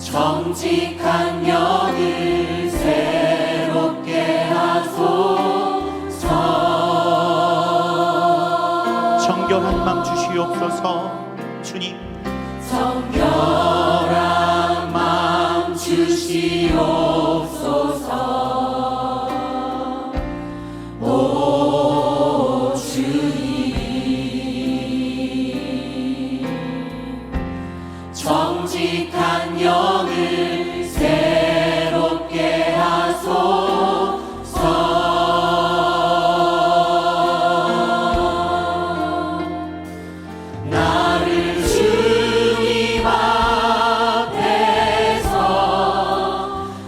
정직한 영을 새롭게 하소서. 정결한 맘 주시옵소서. 주님, 정결한 맘 주시옵소서. 오 주님, 정직한 영을 새롭게 하소서. 나를 주님 앞에서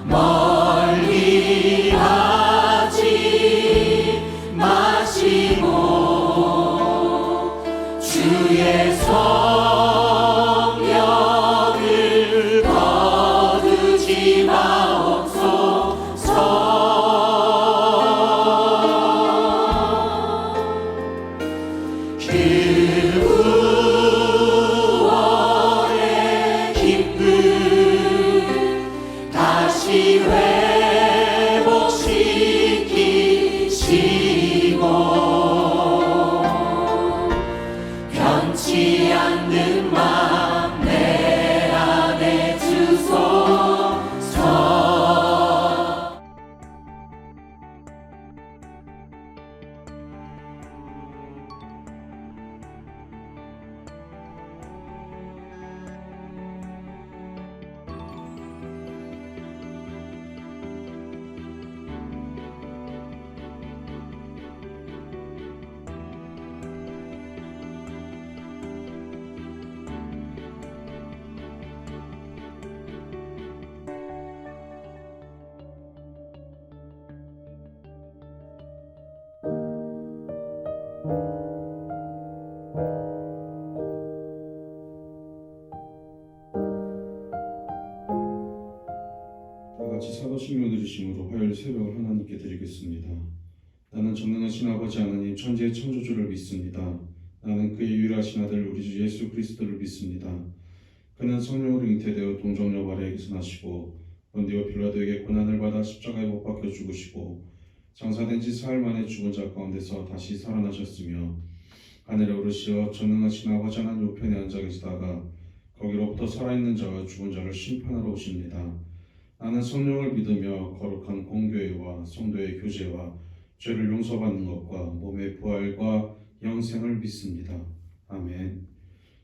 멀리 하지 마시고 주의 성령을 거두지 마옵소서. 구원의 기쁨 다시 회복시키시고 변치 않는 맘 내 안에 주소서. 다같이 사도신경 드리심으로 화요일 새벽을 하나님께 드리겠습니다. 나는 전능하신 아버지 하나님 천지의 창조주를 믿습니다. 나는 그의 유일하신 아들 우리 주 예수 그리스도를 믿습니다. 그는 성령으로 잉태되어 동정녀 마리아에게서 나시고 본디오 빌라도에게 고난을 받아 십자가에 못 박혀 죽으시고 장사된 지 사흘 만에 죽은 자 가운데서 다시 살아나셨으며 하늘에 오르시어 전능하신 아버지 하나님 우편에 앉아 계시다가 거기로부터 살아있는 자와 죽은 자를 심판하러 오십니다. 나는 성령을 믿으며 거룩한 공교회와 성도의 교제와 죄를 용서받는 것과 몸의 부활과 영생을 믿습니다. 아멘.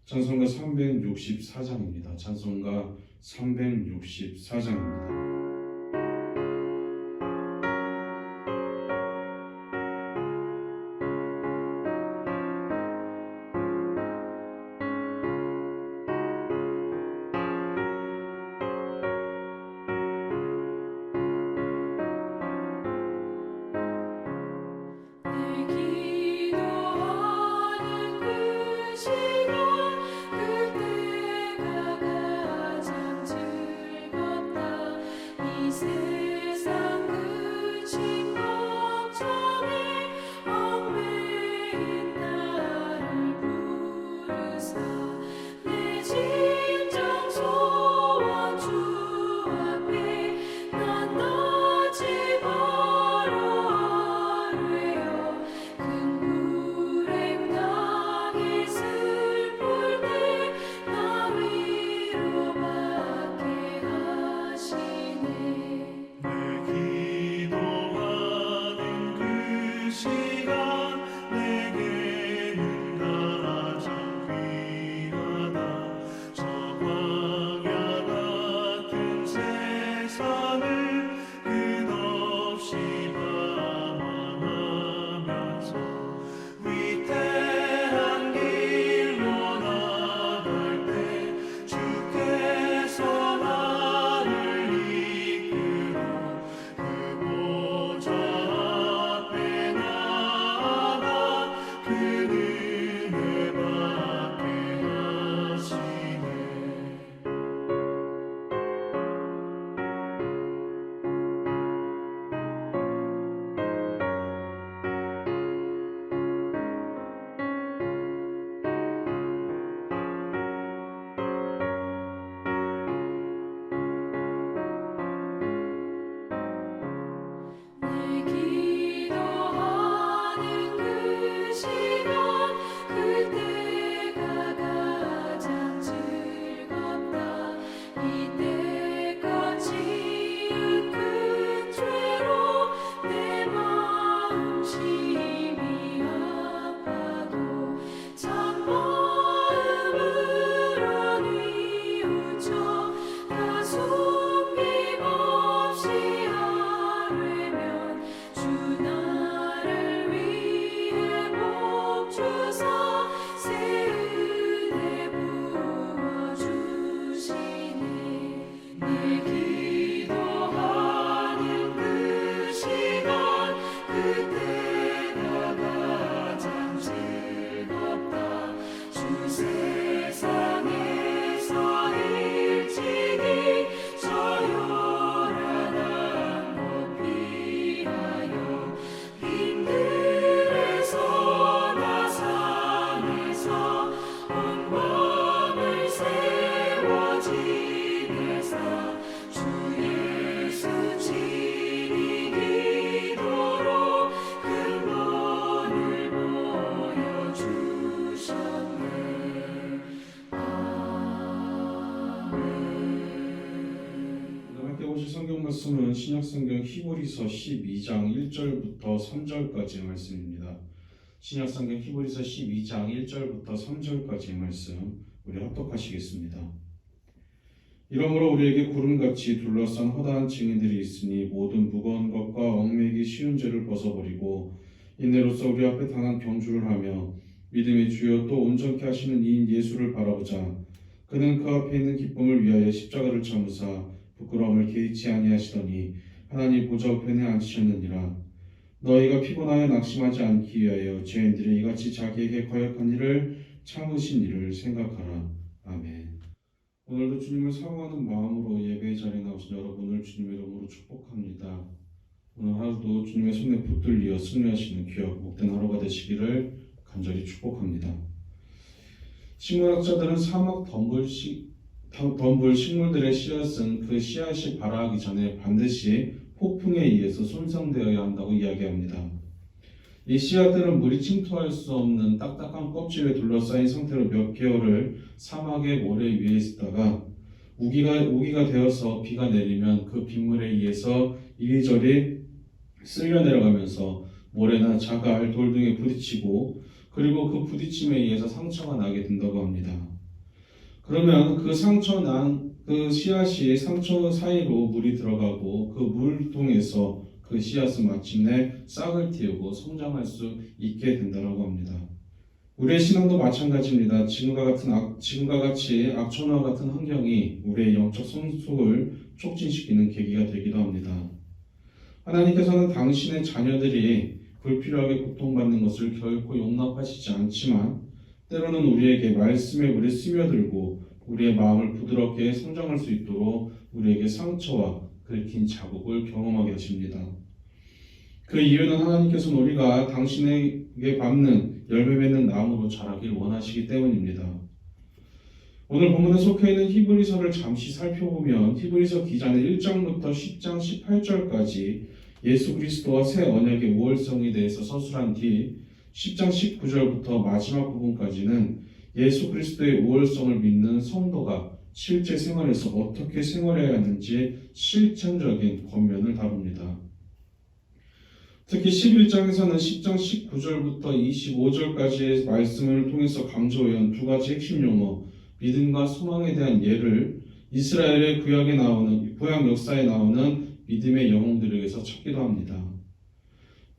찬송가 364장입니다. 찬송가 364장입니다. 그때가 가장 즐겁다. 번째 성경 말씀은 신약성경 히브리서 12장 1절부터 3절까지의 말씀입니다. 신약성경 히브리서 12장 1절부터 3절까지의 말씀 우리 합독하시겠습니다. 이러므로 우리에게 구름같이 둘러싼 허다한 증인들이 있으니 모든 무거운 것과 얽매이기 쉬운 죄를 벗어버리고 인내로서 우리 앞에 당한 경주를 하며 믿음의 주여 또 온전케 하시는 이인 예수를 바라보자. 그는 그 앞에 있는 기쁨을 위하여 십자가를 참으사 부끄러움을 개의치 아니하시더니 하나님 보좌 우편에 앉으셨느니라. 너희가 피곤하여 낙심하지 않기 위하여 죄인들이 이같이 자기에게 거역한 일을 참으신 일을 생각하라. 아멘. 오늘도 주님을 사랑하는 마음으로 예배의 자리에 나오신 여러분을 주님의 이름으로 축복합니다. 오늘 하루도 주님의 손에 붙들려 승리하시는 귀하고 복된 하루가 되시기를 간절히 축복합니다. 식물학자들은 사막 덤불 식물들의 씨앗은 그 씨앗이 발아하기 전에 반드시 폭풍에 의해서 손상되어야 한다고 이야기합니다. 이 씨앗들은 물이 침투할 수 없는 딱딱한 껍질에 둘러싸인 상태로 몇 개월을 사막의 모래 위에 있다가 우기가 되어서 비가 내리면 그 빗물에 의해서 이리저리 쓸려 내려가면서 모래나 자갈, 돌 등에 부딪히고 그리고 그 부딪힘에 의해서 상처가 나게 된다고 합니다. 그러면 그 상처 난 그 씨앗이 상처 사이로 물이 들어가고 그 물통에서 그 씨앗은 마침내 싹을 틔우고 성장할 수 있게 된다고 합니다. 우리의 신앙도 마찬가지입니다. 지금과 같이 악천후와 같은 환경이 우리의 영적 성숙을 촉진시키는 계기가 되기도 합니다. 하나님께서는 당신의 자녀들이 불필요하게 고통받는 것을 결코 용납하시지 않지만 때로는 우리에게 말씀의 물에 스며들고 우리의 마음을 부드럽게 성장할 수 있도록 우리에게 상처와 긁힌 자국을 경험하게 하십니다. 그 이유는 하나님께서는 우리가 당신에게 밟는 열매 맺는 나무로 자라길 원하시기 때문입니다. 오늘 본문에 속해 있는 히브리서를 잠시 살펴보면 히브리서 기자는 1장부터 10장 18절까지 예수 그리스도와 새 언약의 우월성에 대해서 서술한 뒤 10장 19절부터 마지막 부분까지는 예수 그리스도의 우월성을 믿는 성도가 실제 생활에서 어떻게 생활해야 하는지 실천적인 권면을 다룹니다. 특히 11장에서는 10장 19절부터 25절까지의 말씀을 통해서 강조해온 두 가지 핵심 용어, 믿음과 소망에 대한 예를 이스라엘의 구약 역사에 나오는 믿음의 영웅들에게서 찾기도 합니다.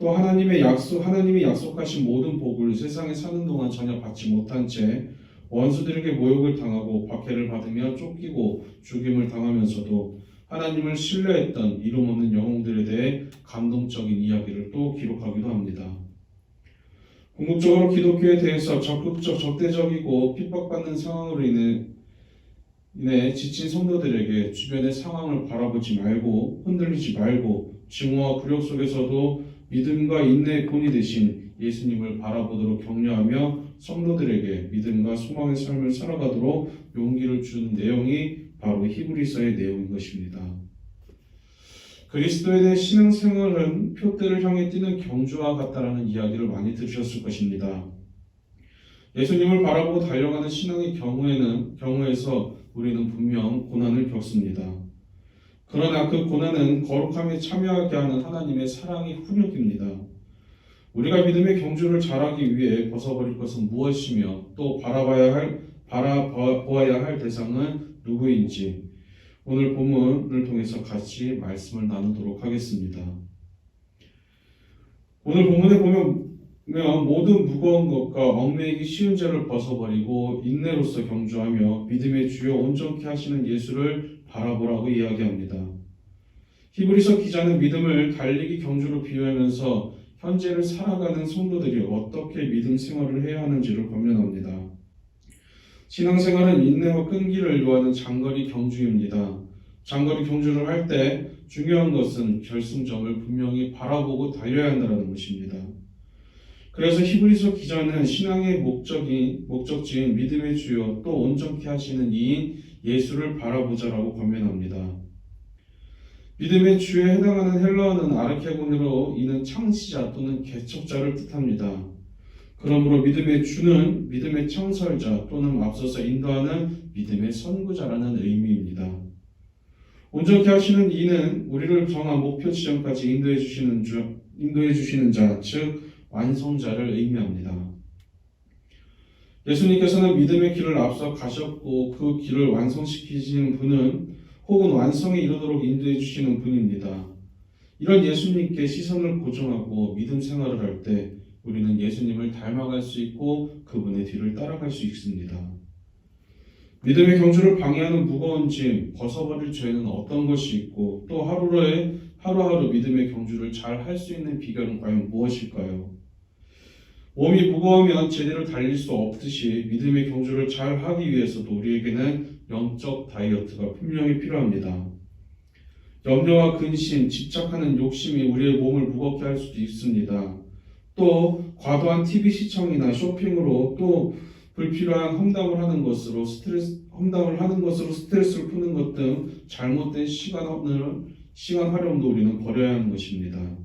또 하나님이 약속하신 모든 복을 세상에 사는 동안 전혀 받지 못한 채 원수들에게 모욕을 당하고 박해를 받으며 쫓기고 죽임을 당하면서도 하나님을 신뢰했던 이름 없는 영웅들에 대해 감동적인 이야기를 또 기록하기도 합니다. 궁극적으로 기독교에 대해서 적극적 적대적이고 핍박받는 상황으로 인해 지친 성도들에게 주변의 상황을 바라보지 말고 흔들리지 말고 증오와 굴욕 속에서도 믿음과 인내의 본이 되신 예수님을 바라보도록 격려하며 성도들에게 믿음과 소망의 삶을 살아가도록 용기를 주는 내용이 바로 히브리서의 내용인 것입니다. 그리스도에 대해 신앙생활은 표대를 향해 뛰는 경주와 같다라는 이야기를 많이 들으셨을 것입니다. 예수님을 바라보고 달려가는 신앙의 경우에서 우리는 분명 고난을 겪습니다. 그러나 그 고난은 거룩함에 참여하게 하는 하나님의 사랑의 훈육입니다. 우리가 믿음의 경주를 잘하기 위해 벗어버릴 것은 무엇이며 또 바라보아야 할 대상은 누구인지 오늘 본문을 통해서 같이 말씀을 나누도록 하겠습니다. 오늘 본문에 보면 모든 무거운 것과 얽매이기 쉬운 죄를 벗어버리고 인내로서 경주하며 믿음의 주여 온전케 하시는 예수를 바라보라고 이야기합니다. 히브리서 기자는 믿음을 달리기 경주로 비유하면서 현재를 살아가는 성도들이 어떻게 믿음 생활을 해야 하는지를 권면합니다. 신앙생활은 인내와 끈기를 요하는 장거리 경주입니다. 장거리 경주를 할 때 중요한 것은 결승점을 분명히 바라보고 달려야 한다는 것입니다. 그래서 히브리서 기자는 신앙의 목적지인 믿음의 주여 또 온전케 하시는 이인 예수를 바라보자라고 권면합니다. 믿음의 주에 해당하는 헬라어는 아르케곤으로 이는 창시자 또는 개척자를 뜻합니다. 그러므로 믿음의 주는 믿음의 창설자 또는 앞서서 인도하는 믿음의 선구자라는 의미입니다. 온전케 하시는 이는 우리를 정한 목표 지점까지 인도해 주시는 자, 즉 완성자를 의미합니다. 예수님께서는 믿음의 길을 앞서 가셨고 그 길을 완성시키시는 분은 혹은 완성에 이르도록 인도해 주시는 분입니다. 이런 예수님께 시선을 고정하고 믿음 생활을 할 때 우리는 예수님을 닮아갈 수 있고 그분의 뒤를 따라갈 수 있습니다. 믿음의 경주를 방해하는 무거운 짐, 벗어버릴 죄는 어떤 것이 있고 또 하루하루 믿음의 경주를 잘 할 수 있는 비결은 과연 무엇일까요? 몸이 무거우면 제대로 달릴 수 없듯이 믿음의 경주를 잘 하기 위해서도 우리에게는 영적 다이어트가 분명히 필요합니다. 염려와 근심, 집착하는 욕심이 우리의 몸을 무겁게 할 수도 있습니다. 또 과도한 TV 시청이나 쇼핑으로 또 불필요한 험담을 하는 것으로 스트레스를 푸는 것 등 잘못된 시간 활용도 우리는 버려야 하는 것입니다.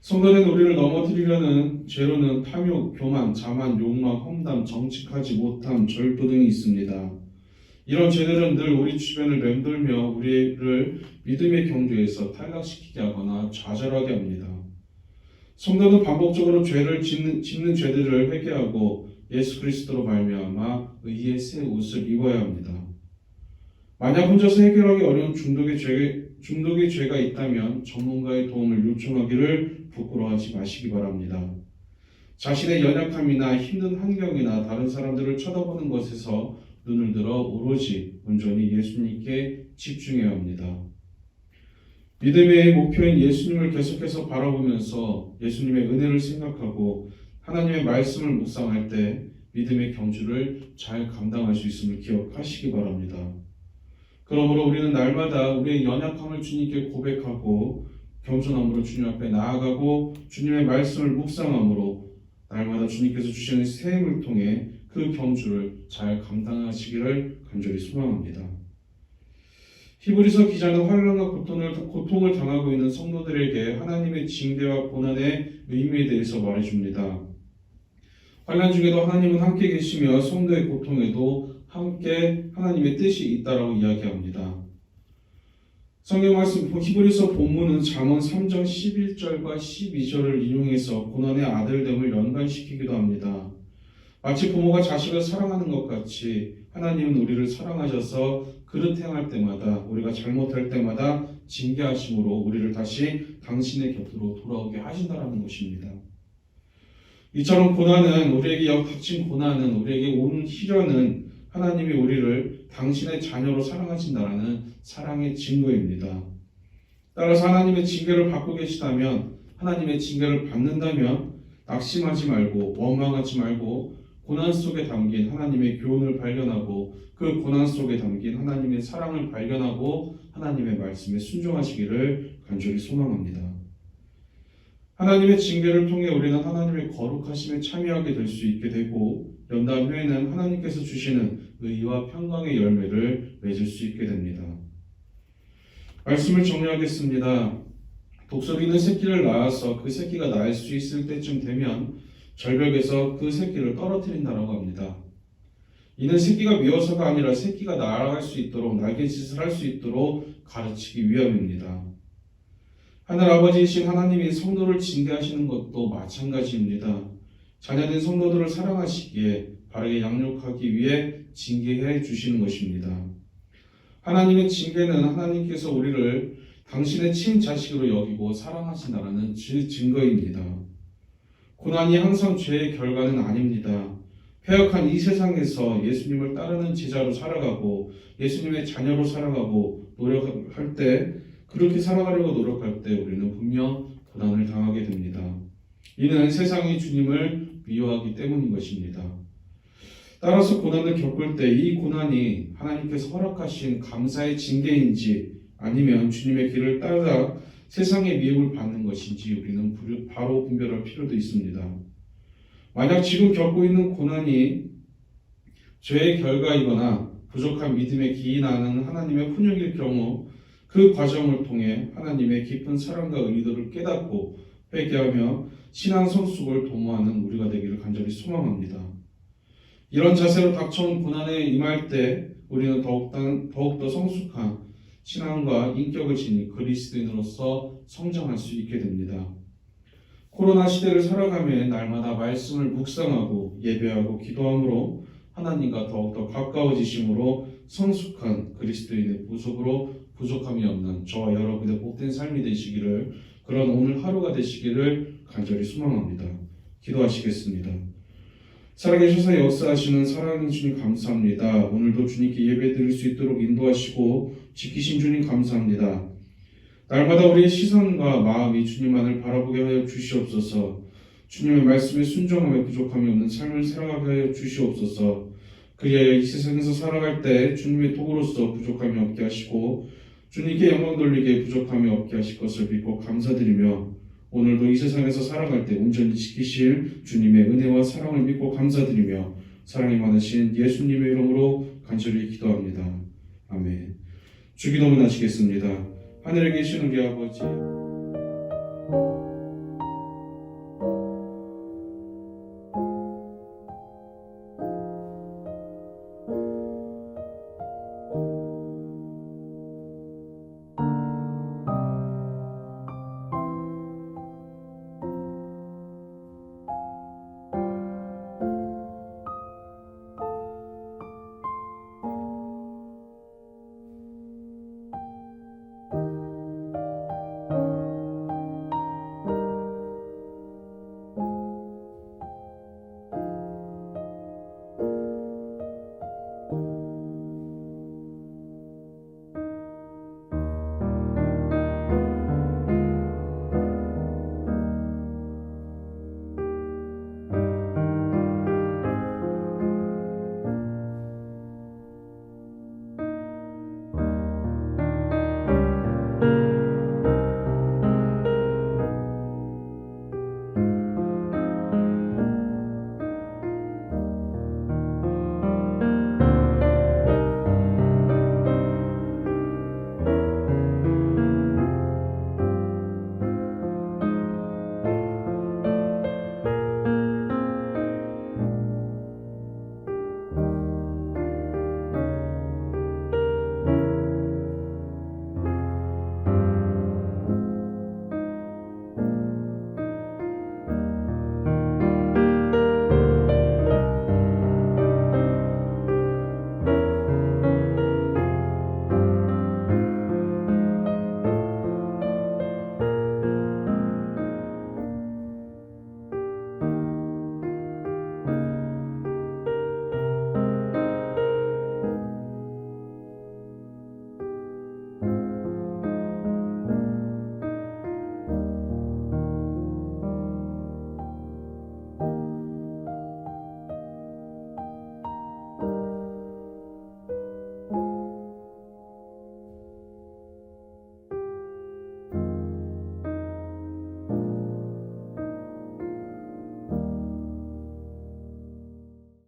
성도된 우리를 넘어뜨리려는 죄로는 탐욕, 교만, 자만, 욕망, 험담, 정직하지 못함, 절도 등이 있습니다. 이런 죄들은 늘 우리 주변을 맴돌며 우리를 믿음의 경주에서 탈락시키게 하거나 좌절하게 합니다. 성도는 반복적으로 죄를 짓는 죄들을 회개하고 예수 그리스도로 말미암아 의의 새 옷을 입어야 합니다. 만약 혼자서 해결하기 어려운 중독의 죄가 있다면 전문가의 도움을 요청하기를 부끄러워하지 마시기 바랍니다. 자신의 연약함이나 힘든 환경이나 다른 사람들을 쳐다보는 것에서 눈을 들어 오로지 온전히 예수님께 집중해야 합니다. 믿음의 목표인 예수님을 계속해서 바라보면서 예수님의 은혜를 생각하고 하나님의 말씀을 묵상할 때 믿음의 경주를 잘 감당할 수 있음을 기억하시기 바랍니다. 그러므로 우리는 날마다 우리의 연약함을 주님께 고백하고 겸손함으로 주님 앞에 나아가고 주님의 말씀을 묵상함으로 날마다 주님께서 주시는 새 힘을 통해 그 경주를 잘 감당하시기를 간절히 소망합니다. 히브리서 기자는 환난과 고통을 당하고 있는 성도들에게 하나님의 징계와 고난의 의미에 대해서 말해줍니다. 환난 중에도 하나님은 함께 계시며 성도의 고통에도 함께 하나님의 뜻이 있다라고 이야기합니다. 성경 말씀 히브리서 본문은 잠언 3장 11절과 12절을 인용해서 고난의 아들됨을 연관시키기도 합니다. 마치 부모가 자식을 사랑하는 것 같이 하나님은 우리를 사랑하셔서 그릇 행할 때마다 우리가 잘못할 때마다 징계하심으로 우리를 다시 당신의 곁으로 돌아오게 하신다는 것입니다. 이처럼 우리에게 닥친 고난은 우리에게 온 시련은 하나님이 우리를 당신의 자녀로 사랑하신다라는 사랑의 증거입니다. 따라서 하나님의 징계를 받고 계시다면 하나님의 징계를 받는다면 낙심하지 말고 원망하지 말고 고난 속에 담긴 하나님의 교훈을 발견하고 그 고난 속에 담긴 하나님의 사랑을 발견하고 하나님의 말씀에 순종하시기를 간절히 소망합니다. 하나님의 징계를 통해 우리는 하나님의 거룩하심에 참여하게 될 수 있게 되고 연단 후에는 하나님께서 주시는 의와 평강의 열매를 맺을 수 있게 됩니다. 말씀을 정리하겠습니다. 독수리는 새끼를 낳아서 그 새끼가 날 수 있을 때쯤 되면 절벽에서 그 새끼를 떨어뜨린다라고 합니다. 이는 새끼가 미워서가 아니라 새끼가 날아갈 수 있도록 날갯짓을 할 수 있도록 가르치기 위함입니다. 하늘아버지이신 하나님이 성도를 징계하시는 것도 마찬가지입니다. 자녀된 성도들을 사랑하시기에 바르게 양육하기 위해 징계해 주시는 것입니다. 하나님의 징계는 하나님께서 우리를 당신의 친자식으로 여기고 사랑하신다는 증거입니다. 고난이 항상 죄의 결과는 아닙니다. 패역한 이 세상에서 예수님을 따르는 제자로 살아가고 예수님의 자녀로 살아가고 노력할 때 그렇게 살아가려고 노력할 때 우리는 분명 고난을 당하게 됩니다. 이는 세상이 주님을 미워하기 때문인 것입니다. 따라서 고난을 겪을 때 이 고난이 하나님께서 허락하신 감사의 징계인지 아니면 주님의 길을 따라 세상의 미움을 받는 것인지 우리는 바로 분별할 필요도 있습니다. 만약 지금 겪고 있는 고난이 죄의 결과이거나 부족한 믿음에 기인하는 하나님의 훈육일 경우 그 과정을 통해 하나님의 깊은 사랑과 의도를 깨닫고 회개하며 신앙 성숙을 도모하는 우리가 되기를 간절히 소망합니다. 이런 자세로 닥쳐온 고난에 임할 때 우리는 더욱더 성숙한 신앙과 인격을 지닌 그리스도인으로서 성장할 수 있게 됩니다. 코로나 시대를 살아가며 날마다 말씀을 묵상하고 예배하고 기도함으로 하나님과 더욱더 가까워지심으로 성숙한 그리스도인의 모습으로 부족함이 없는 저와 여러분의 복된 삶이 되시기를, 그런 오늘 하루가 되시기를 간절히 소망합니다. 기도하시겠습니다. 살아계셔서 역사하시는 사랑하는 주님 감사합니다. 오늘도 주님께 예배드릴 수 있도록 인도하시고 지키신 주님 감사합니다. 날마다 우리의 시선과 마음이 주님만을 바라보게 하여 주시옵소서. 주님의 말씀에 순종하며 부족함이 없는 삶을 살아가게 하여 주시옵소서. 그리하여 이 세상에서 살아갈 때 주님의 도구로서 부족함이 없게 하시고 주님께 영광 돌리게 부족함이 없게 하실 것을 믿고 감사드리며, 오늘도 이 세상에서 살아갈 때 온전히 지키실 주님의 은혜와 사랑을 믿고 감사드리며 사랑이 많으신 예수님의 이름으로 간절히 기도합니다. 아멘. 주기도문 하시겠습니다. 하늘에 계신 우리 아버지,